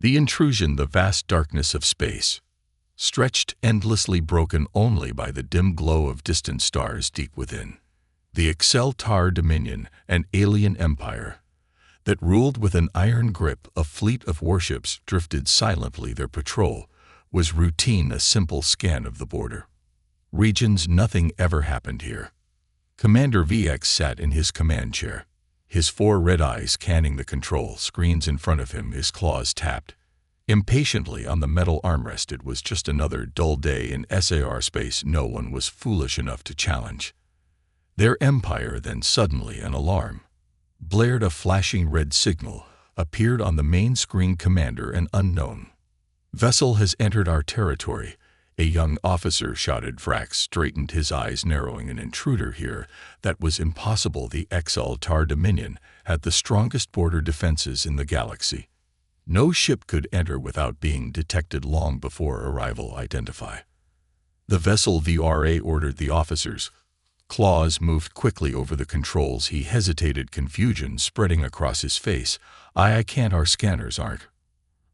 The intrusion, the vast darkness of space, stretched endlessly, broken only by the dim glow of distant stars deep within. The Exceltar Dominion, an alien empire that ruled with an iron grip. A fleet of warships drifted silently. Their patrol was routine, a simple scan of the border regions. Nothing ever happened here. Commander VX sat in his command chair, his four red eyes scanning the control screens in front of him. His claws tapped impatiently on the metal armrest. It was just another dull day in SAR space. No one was foolish enough to challenge their empire. Then suddenly an alarm blared. A flashing red signal appeared on the main screen. Commander, an unknown vessel has entered our territory, a young officer shouted. Vrax straightened his eyes, narrowing. An intruder here? That was impossible. The Exceltar Dominion had the strongest border defenses in the galaxy. No ship could enter without being detected long before arrival. Identify the vessel, VRA ordered the officers. Claws moved quickly over the controls. He hesitated, confusion spreading across his face. I can't. Our scanners aren't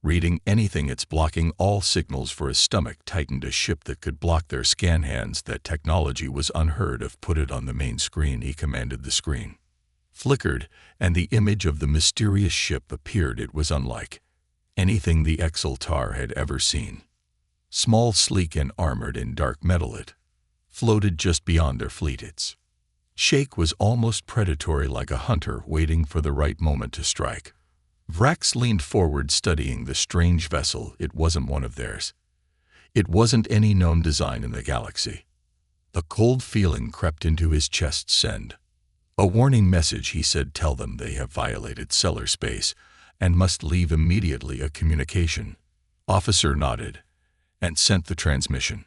reading anything. It's blocking all signals. For his stomach tightened. A ship that could block their scan hands. That technology was unheard of. Put it on the main screen, he commanded. The screen flickered, and the image of the mysterious ship appeared. It was unlike anything the Exceltar had ever seen. Small, sleek, and armored in dark metal, it floated just beyond their fleet. Its shape was almost predatory, like a hunter waiting for the right moment to strike. Vrax leaned forward, studying the strange vessel. It wasn't one of theirs. It wasn't any known design in the galaxy. A cold feeling crept into his chest. Send a warning message, he said. Tell them they have violated stellar space and must leave immediately. A communication officer nodded and sent the transmission.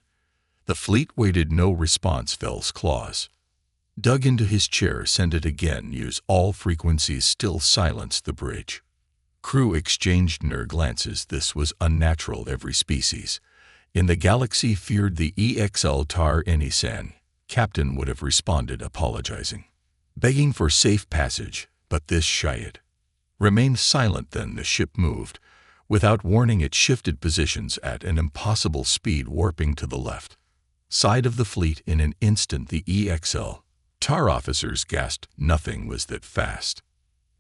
The fleet waited. No response. Vel's claws dug into his chair. Send it again. Use all frequencies. Still silence. The bridge crew exchanged near glances. This was unnatural. Every species in the galaxy feared the Exceltar. Any San captain would have responded, apologizing, begging for safe passage, but this Shiat remained silent. Then the ship moved. Without warning, it shifted positions at an impossible speed, warping to the left side of the fleet. In an instant, the Exceltar officers gasped. Nothing was that fast.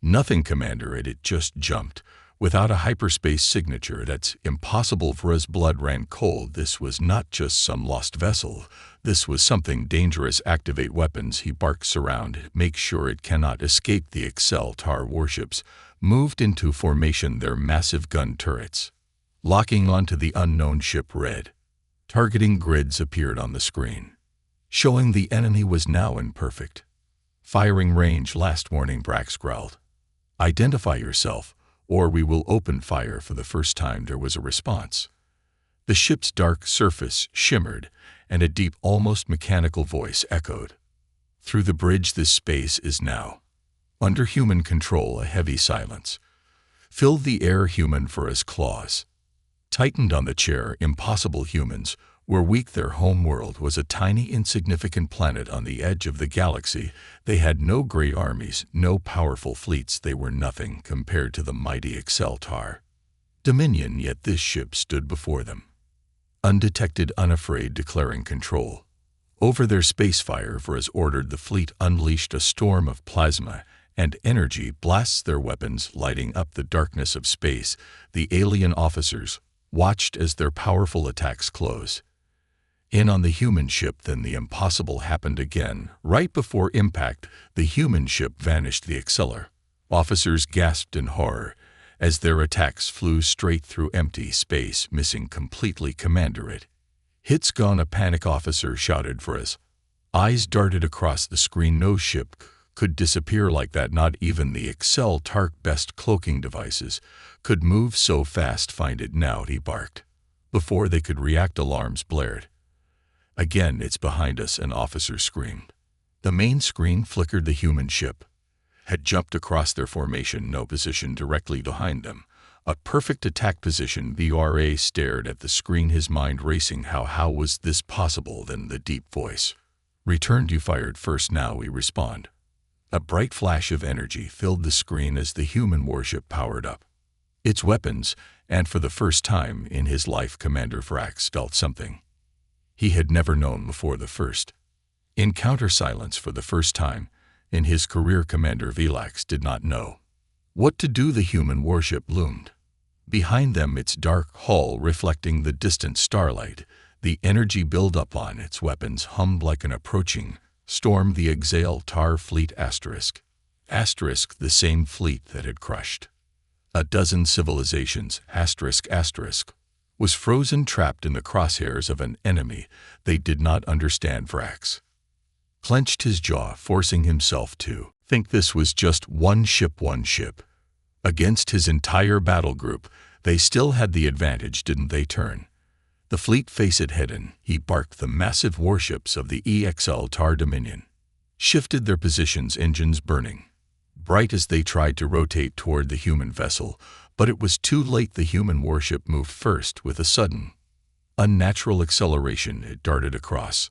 Nothing, Commander. It just jumped without a hyperspace signature. That's impossible. Vra's blood ran cold. This was not just some lost vessel. This was something dangerous. Activate weapons, he barked. Surround. Make sure it cannot escape. The Exceltar warships moved into formation, their massive gun turrets locking onto the unknown ship. Red targeting grids appeared on the screen, showing the enemy was now in perfect firing range. Last warning, Vrax growled. Identify yourself, or we will open fire. For the first time there was a response. The ship's dark surface shimmered, and a deep, almost mechanical voice echoed through the bridge. This space is now under human control. A heavy silence filled the air. Human. For his claws tightened on the chair. Impossible. Humans were weak. Their home world was a tiny, insignificant planet on the edge of the galaxy. They had no great armies, no powerful fleets. They were nothing compared to the mighty Exceltar Dominion. Yet this ship stood before them, undetected, unafraid, declaring control over their spacefire. Vras ordered the fleet, unleashed a storm of plasma and energy blasts, their weapons lighting up the darkness of space. The alien officers watched as their powerful attacks closed in on the human ship. Then the impossible happened again. Right before impact, the human ship vanished. The Excellar officers gasped in horror as their attacks flew straight through empty space, missing completely. Commander, it hits gone. A panic officer shouted. Vras eyes darted across the screen. No ship could disappear like that. Not even the Exceltar best cloaking devices could move so fast. Find it now, he barked. Before they could react, alarms blared. Again, it's behind us, an officer screamed. The main screen flickered. The human ship had jumped across their formation, no position directly behind them. A perfect attack position. VRA stared at the screen, his mind racing. How was this possible? Then the deep voice returned. You fired first, now we respond. A bright flash of energy filled the screen as the human warship powered up. its weapons, and for the first time in his life Commander Vrax felt something he had never known before. The first encounter silence for the first time in his career. Commander Vrax did not know what to do. The human warship loomed behind them, its dark hull reflecting the distant starlight. The energy buildup on its weapons hummed like an approaching storm. The Exhale Tar Fleet ***, the same fleet that had crushed a dozen civilizations ***, was frozen, trapped in the crosshairs of an enemy they did not understand. Vrax clenched his jaw, forcing himself to think this was just one ship. Against his entire battle group, they still had the advantage, didn't they? Turn the fleet, face it head in, he barked. The massive warships of the EXL Tar Dominion shifted their positions, engines burning bright as they tried to rotate toward the human vessel, but it was too late. The human warship moved first. With a sudden, unnatural acceleration, it darted across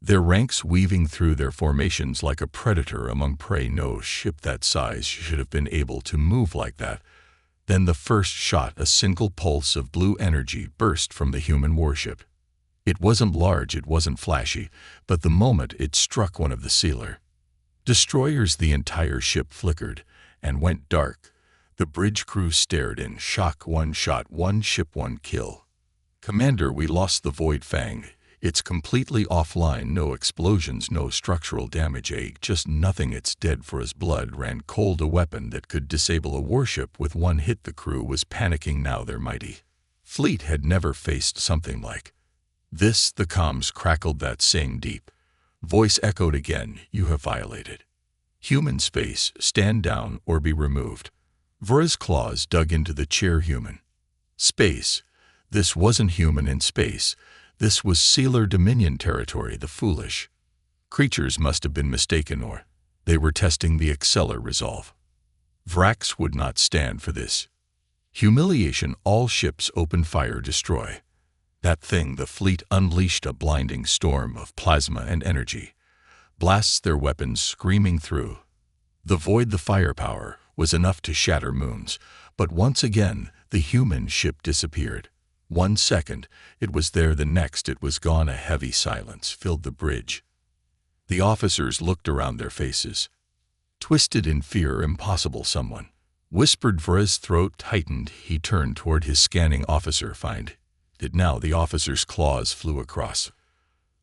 their ranks, weaving through their formations like a predator among prey. No ship that size should have been able to move like that. Then the first shot, a single pulse of blue energy, burst from the human warship. It wasn't large, it wasn't flashy, but the moment it struck one of the sealer destroyers, the entire ship flickered and went dark. The bridge crew stared in shock. One shot, one ship, one kill. Commander, we lost the Void Fang. It's completely offline. No explosions, no structural damage, just nothing. It's dead. For his blood ran cold. A weapon that could disable a warship with one hit. The crew was panicking now. Their mighty fleet had never faced something like this. The comms crackled. That same deep voice echoed again. You have violated human space. Stand down or be removed. Vra's claws dug into the chair. Human space. This wasn't human in space. This was Sealer Dominion territory. The foolish creatures must have been mistaken, or they were testing the Exceller resolve. Vrax would not stand for this humiliation. All ships open fire. Destroy that thing. The fleet unleashed a blinding storm of plasma and energy blasts, their weapons screaming through the void. The firepower was enough to shatter moons, but once again the human ship disappeared. 1 second, it was there. The next, it was gone. A heavy silence filled the bridge. The officers looked around, their faces twisted in fear. Impossible, someone whispered. Vra's throat tightened. He turned toward his scanning officer. Find it now. The officer's claws flew across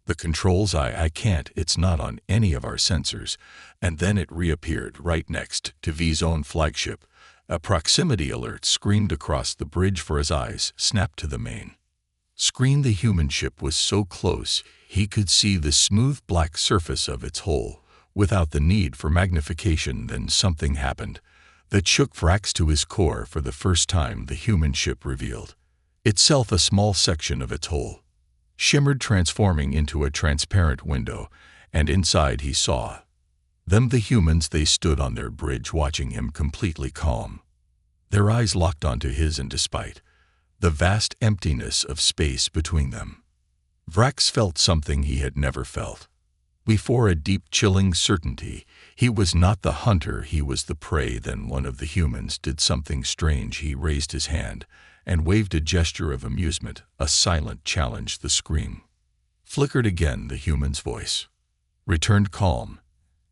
the controls. I can't. It's not on any of our sensors. And then it reappeared right next to V's own flagship. A proximity alert screamed across the bridge. For his eyes snapped to the main screen. The human ship was so close he could see the smooth black surface of its hull without the need for magnification. Then something happened that shook Vrax to his core. For the first time, the human ship revealed itself. A small section of its hull shimmered, transforming into a transparent window, and inside he saw them, the humans. They stood on their bridge, watching him, completely calm. Their eyes locked onto his, and despite the vast emptiness of space between them, Vrax felt something he had never felt before, a deep, chilling certainty. He was not the hunter, he was the prey. Then one of the humans did something strange. He raised his hand and waved a gesture of amusement, a silent challenge. The scream flickered again. The human's voice returned, calm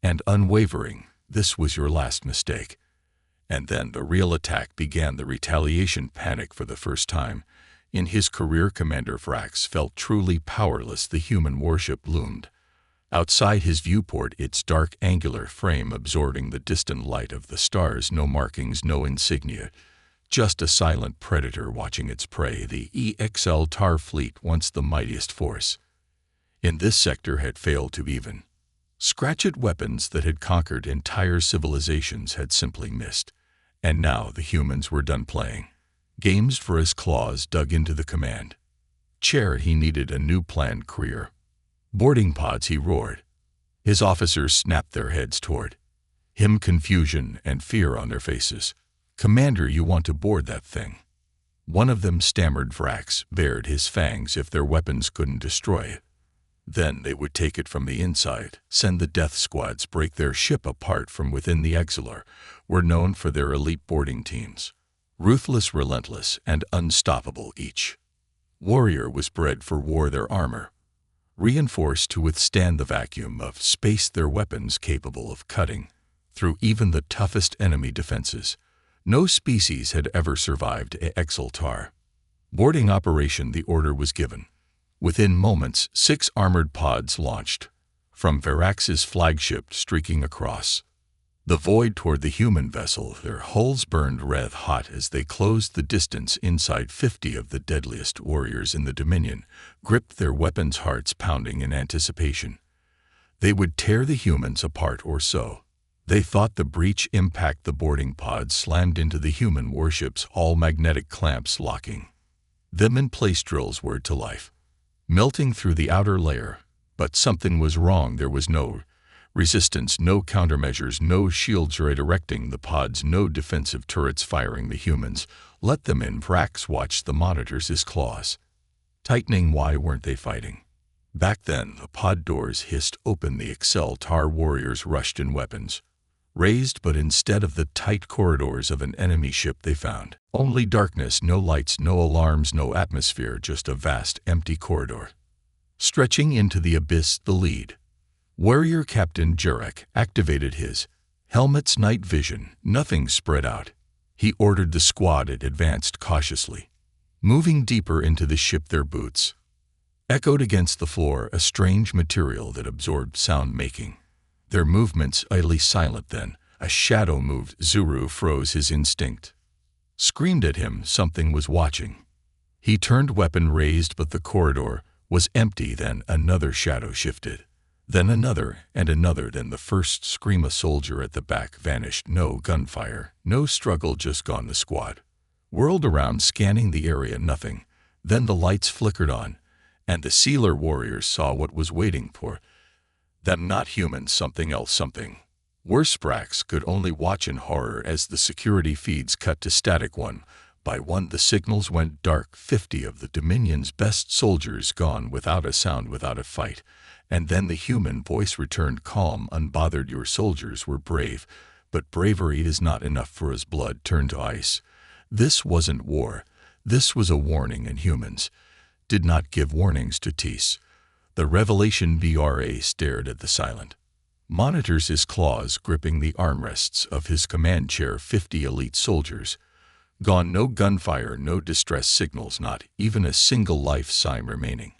and unwavering. This was your last mistake. And then the real attack began. The retaliation. Panic. For the first time in his career, Commander Vrax felt truly powerless. The human warship loomed outside his viewport, its dark angular frame absorbing the distant light of the stars. No markings, no insignia, just a silent predator watching its prey. The EXL Tar Fleet, once the mightiest force in this sector, had failed to even scratch at. Weapons that had conquered entire civilizations had simply missed. And now the humans were done playing games. For his claws dug into the command chair. He needed a new planned career. Boarding pods, he roared. His officers snapped their heads toward him, confusion and fear on their faces. Commander, you want to board that thing? One of them stammered. Vrax bared his fangs. If their weapons couldn't destroy it, then they would take it from the inside. Send the death squads, break their ship apart from within. The Exceller were known for their elite boarding teams. Ruthless, relentless, and unstoppable each warrior was bred for war, their armor reinforced to withstand the vacuum of space, their weapons capable of cutting through even the toughest enemy defenses. No species had ever survived a Exaltar. Boarding operation, the order was given. Within moments, 6 armored pods launched from Verax's flagship, streaking across the void toward the human vessel. Their hulls burned red hot as they closed the distance. Inside, 50 of the deadliest warriors in the Dominion gripped their weapons, hearts pounding in anticipation. They would tear the humans apart, or so they thought. The breach impact, the boarding pods slammed into the human warships, all magnetic clamps locking them in place. Drills were to life, melting through the outer layer. But something was wrong. There was no resistance, no countermeasures, no shields redirecting the pods, no defensive turrets firing the humans. Let them in. Vrax watched the monitors, his claws tightening. Why weren't they fighting back then? The pod doors hissed open. The Exaltar warriors rushed in, weapons raised, but instead of the tight corridors of an enemy ship, they found only darkness. No lights, no alarms, no atmosphere, just a vast, empty corridor stretching into the abyss. The lead warrior, Captain Jarek, activated his helmet's night vision. Nothing spread out. He ordered the squad. It advanced cautiously, moving deeper into the ship. Their boots echoed against the floor, a strange material that absorbed sound, making their movements oddly silent. Then a shadow moved. Zuru froze. His instinct screamed at him. Something was watching. He turned, weapon raised, but the corridor was empty. Then another shadow shifted. Then another and another. Then the first scream. A soldier at the back vanished. No gunfire, no struggle, just gone. The squad whirled around, scanning the area. Nothing. Then the lights flickered on, and the sealer warriors saw what was waiting for them. Not humans, something else, something worse. Vrax could only watch in horror as the security feeds cut to static. One by one, the signals went dark. 50 of the Dominion's best soldiers gone, without a sound, without a fight. And then the human voice returned, calm, unbothered. Your soldiers were brave, but bravery is not enough for us. Blood turned to ice. This wasn't war. This was a warning, and humans did not give warnings to Tease. The revelation. Vra stared at the silent monitors, his claws gripping the armrests of his command chair. 50 elite soldiers gone. No gunfire, no distress signals, not even a single life sign remaining.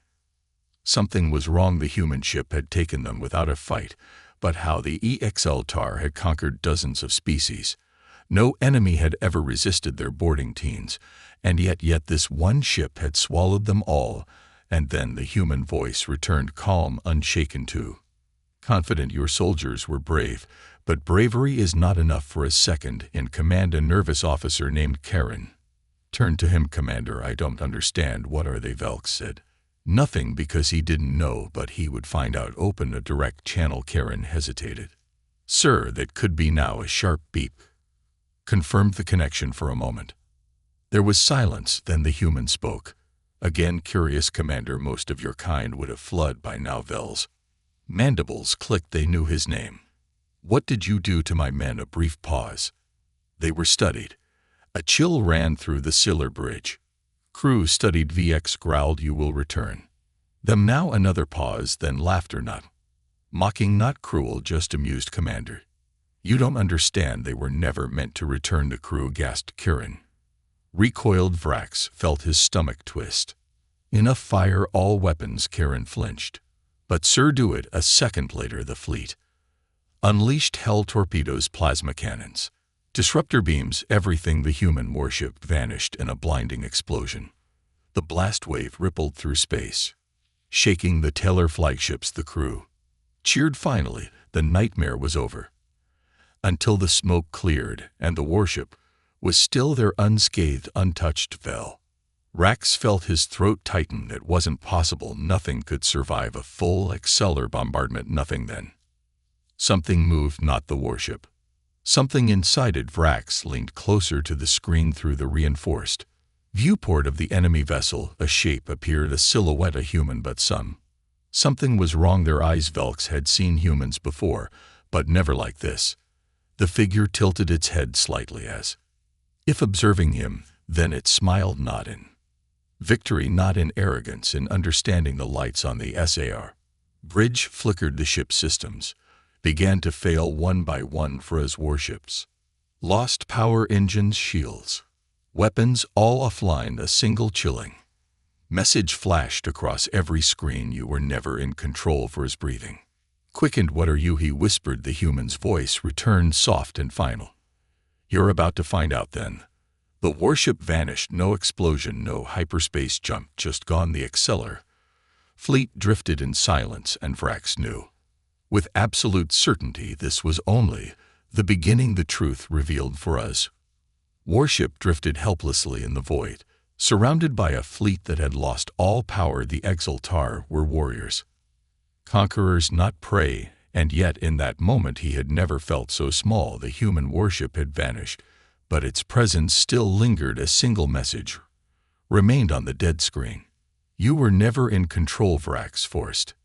Something was wrong. The human ship had taken them without a fight. But how? The Exaltar had conquered dozens of species. No enemy had ever resisted their boarding teams, and yet this one ship had swallowed them all. And then the human voice returned, calm, unshaken too. Confident. Your soldiers were brave, but bravery is not enough for a second in command. A nervous officer named Karen turned to him. Commander, I don't understand. What are they? Velk said nothing, because he didn't know, but he would find out. Open a direct channel. Karen hesitated. Sir, that could be now. A sharp beep confirmed the connection. For a moment there was silence. Then the human spoke again. Curious, Commander, most of your kind would have fled by now. Vel's mandibles clicked. They knew his name. What did you do to my men? A brief pause. They were studied. A chill ran through the Siller Bridge. Crew studied. VX growled, you will return them now. Another pause, then laughter. Not mocking, not cruel, just amused. Commander, you don't understand. They were never meant to return. The crew gasped. Kieran recoiled. Vrax felt his stomach twist. Enough fire, all weapons. Kieran flinched. But sir, do it. A second later, the fleet unleashed hell torpedoes, plasma cannons, disruptor beams, everything. The human warship vanished in a blinding explosion. The blast wave rippled through space, shaking the Taylor flagships. The crew cheered. Finally, the nightmare was over. Until the smoke cleared and the warship was still there, unscathed, untouched. Fell. Rax felt his throat tighten. It wasn't possible. Nothing could survive a full Exceller bombardment. Nothing. Then something moved, not the warship. Something inside it. Vrax leaned closer to the screen. Through the reinforced viewport of the enemy vessel, a shape appeared, a silhouette, a human, but something was wrong. Their eyes. Velks had seen humans before, but never like this. The figure tilted its head slightly as If observing him, then it smiled not in victory, not in arrogance, in understanding the lights on the SAR bridge flickered. The ship's systems began to fail one by one for his warships. Lost power, engines, shields, weapons, all offline. A single chilling message flashed across every screen: you were never in control. For his breathing quickened. What are you? He whispered. The human's voice returned, soft and final. You're about to find out then. The warship vanished. No explosion, no hyperspace jump, just gone. The Exceller fleet drifted in silence, and Vrax knew with absolute certainty this was only the beginning. The truth revealed for us. Warship drifted helplessly in the void, surrounded by a fleet that had lost all power. The Exaltar were warriors, conquerors, not prey, and yet in that moment he had never felt so small. The human warship had vanished, but its presence still lingered. A single message remained on the dead screen. You were never in control. Vrax forced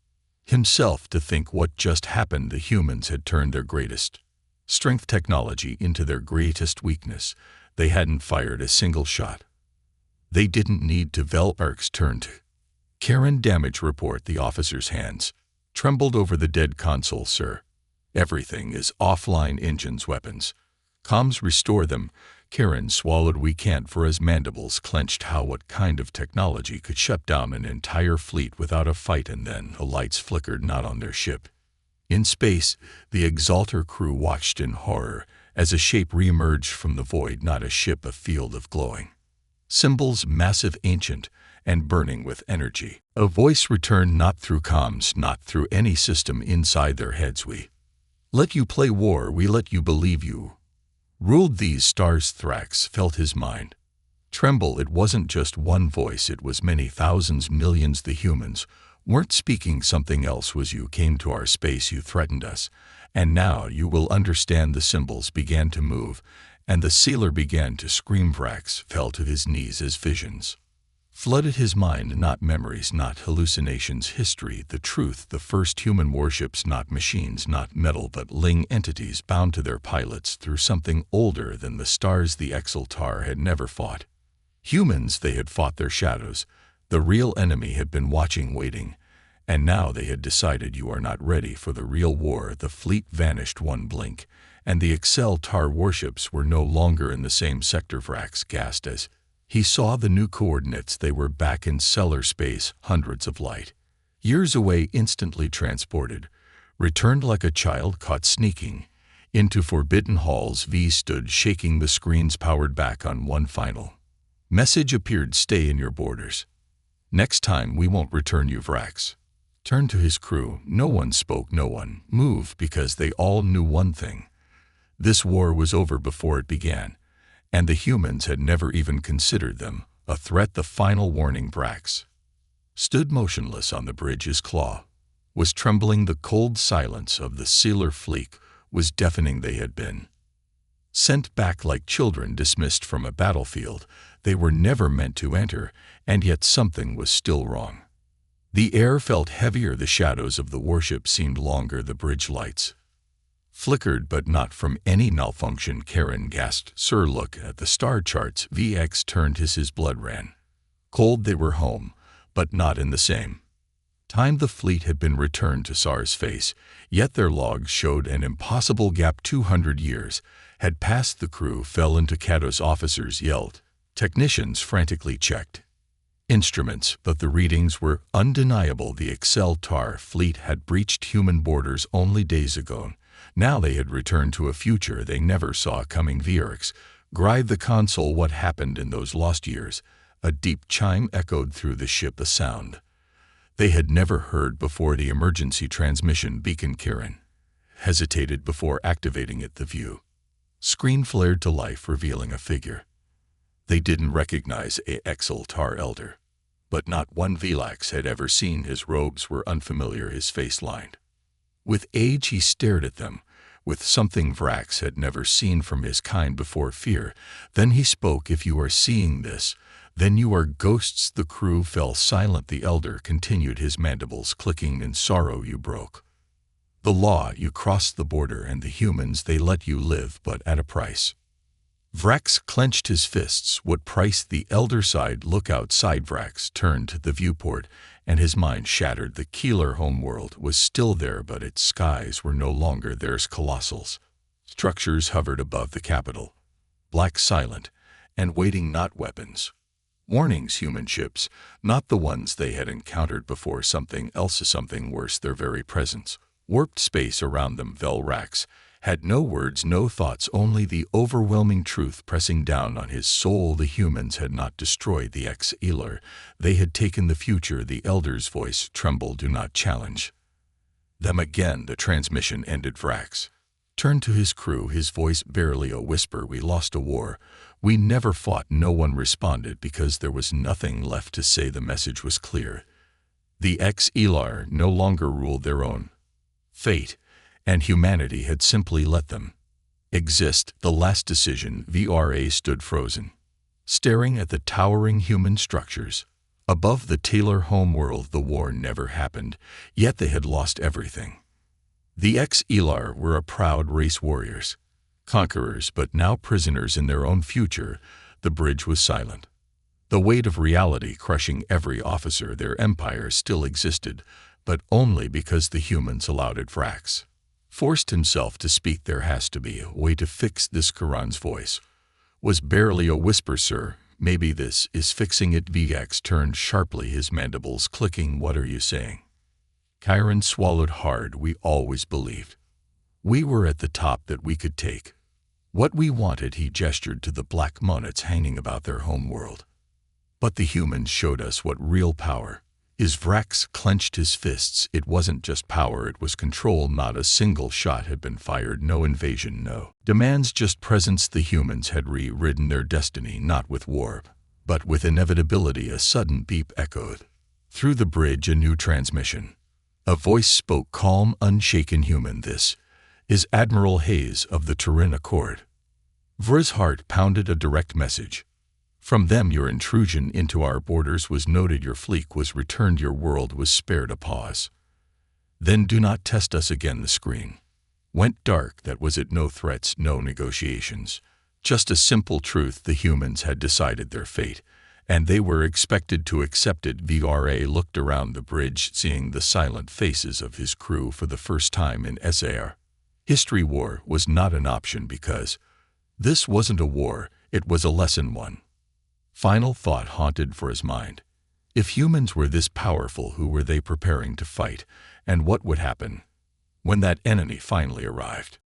himself to think what just happened. The humans had turned their greatest strength technology into their greatest weakness. They hadn't fired a single shot. They didn't need to. Lurks turned to Karen. Damage report. The officer's hands trembled over the dead console. Sir, everything is offline. Engines, weapons, comms, restore them. Karen swallowed. We can't. For his mandibles clenched. How? What kind of technology could shut down an entire fleet without a fight? And then the lights flickered, not on their ship. In space, the Exaltar crew watched in horror as a shape reemerged from the void. Not a ship, a field of glowing symbols, massive, ancient, and burning with energy. A voice returned, not through comms, not through any system inside their heads. We let you play war. We let you believe you ruled these stars. Thrax felt his mind tremble. It wasn't just one voice, it was many, thousands, millions. The humans weren't speaking. Something else was. You came to our space, you threatened us, and now you will understand. The symbols began to move, and the sealer began to scream. Vrax fell to his knees as visions flooded his mind. Not memories, not hallucinations. History, the truth. The first human warships, not machines, not metal, but living entities bound to their pilots through something older than the stars. The Exaltar had never fought humans. They had fought their shadows. The real enemy had been watching, waiting, and now they had decided. You are not ready for the real war. The fleet vanished. One blink, and the Exaltar warships were no longer in the same sector. Vrax gasped as he saw the new coordinates. They were back in stellar space, hundreds of light years away, instantly transported, returned like a child caught sneaking into forbidden halls. V stood shaking. The screens powered back on. One final message appeared: stay in your borders. Next time we won't return you. Vrax turned to his crew. No one spoke, no one moved, because they all knew one thing: this war was over before it began, and the humans had never even considered them a threat. The final warning. Vrax stood motionless on the bridge. His claw was trembling. The cold silence of the sealer fleet was deafening. They had been sent back like children dismissed from a battlefield they were never meant to enter, and yet something was still wrong. The air felt heavier. The shadows of the warship seemed longer. The bridge lights flickered, but not from any malfunction. Karen gasped. Sir, look at the star charts. VX turned. His blood ran cold. They were home, but not in the same time. The fleet had been returned to SAR's face, yet their logs showed an impossible gap. 200 years had passed. The crew fell into chaos. Officers yelled. Technicians frantically checked instruments, but the readings were undeniable. The Exaltar fleet had breached human borders only days ago. Now they had returned to a future they never saw coming. Vrx gried the console. What happened in those lost years? A deep chime echoed through the ship, a sound they had never heard before. The emergency transmission beacon. Karen hesitated before activating it. The view screen flared to life, revealing a figure they didn't recognize: a Exaltar elder. But not one Velax had ever seen. His robes were unfamiliar, his face lined with age. He stared at them with something Vrax had never seen from his kind before: fear. Then he spoke. If you are seeing this, then you are ghosts. The crew fell silent. The elder continued, his mandibles clicking. In sorrow you broke the law, you crossed the border, and the humans, they let you live, but at a price. Vrax clenched his fists. What price the elder side? Look outside. Vrax turned to the viewport, and his mind shattered. The Keeler homeworld was still there, but its skies were no longer theirs. Colossals. Structures hovered above the capital, black, silent, and waiting. Not weapons. Warnings, human ships, not the ones they had encountered before. Something else, something worse, their very presence. Warped space around them. Velrax had no words, no thoughts, only the overwhelming truth pressing down on his soul. The humans had not destroyed the ex-Ealer. They had taken the future. The Elder's voice trembled. Do not challenge them again. The transmission ended. Vrax turned to his crew, his voice barely a whisper. We lost a war. We never fought. No one responded because there was nothing left to say. The message was clear. The ex-Elar no longer ruled their own fate, and humanity had simply let them exist. The last decision. VRA stood frozen, staring at the towering human structures above the Taylor homeworld. The war never happened, yet they had lost everything. The ex-Elar were a proud race, warriors, conquerors, but now prisoners in their own future. The bridge was silent, the weight of reality crushing every officer. Their empire still existed, but only because the humans allowed it. Vrax forced himself to speak. There has to be a way to fix this. Karan's voice was barely a whisper. Sir, maybe this is fixing it. Vax turned sharply, his mandibles clicking. What are you saying? Chiron swallowed hard. We always believed we were at the top, that we could take what we wanted. He gestured to the black monets hanging about their homeworld. But the humans showed us what real power is. Vrax clenched his fists. It wasn't just power, it was control. Not a single shot had been fired. No invasion, no demands, just presence. The humans had rewritten their destiny, not with war, but with inevitability. A sudden beep echoed through the bridge. A new transmission. A voice spoke, calm, unshaken. Human, this is Admiral Hayes of the Turin Accord. Vra's heart pounded. A direct message from them. Your intrusion into our borders was noted. Your fleet was returned. Your world was spared. A pause. Then, do not test us again. The screen went dark. That was it. No threats, no negotiations. Just a simple truth. The humans had decided their fate, and they were expected to accept it. VRA looked around the bridge, seeing the silent faces of his crew for the first time in SAR history. War was not an option, because this wasn't a war, it was a lesson. One final thought haunted for his mind. If humans were this powerful, who were they preparing to fight, and what would happen when that enemy finally arrived?